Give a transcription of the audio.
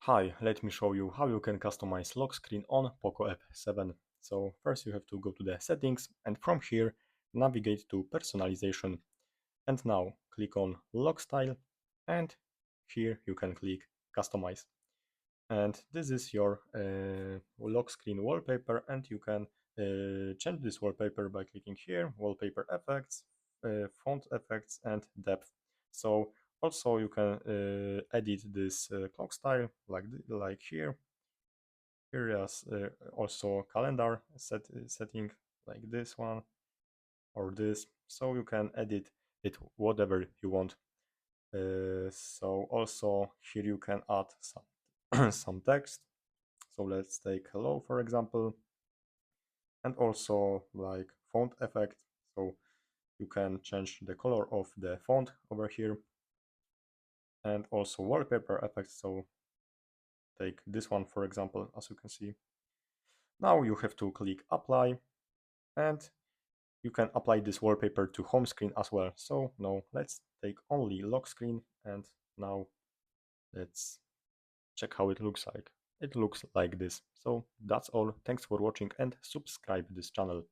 Hi, let me show you how you can customize lock screen on POCO F7. So first you have to go to the settings and from here navigate to personalization and now click on lock style and here you can click customize. And this is your lock screen wallpaper and you can change this wallpaper by clicking here, wallpaper effects, font effects and depth. So also you can edit this clock style like here. Here is also calendar setting like this one or this. So you can edit it whatever you want. So also here you can add some some text. So let's take hello for example, and also like font effect. So you can change the color of the font over here, and also wallpaper effect. So take this one for example, as you can see. Now you have to click apply, and you can apply this wallpaper to home screen as well. So now let's take only lock screen, and now let's check how it looks like. It looks like this. So that's all. Thanks for watching and subscribe this channel.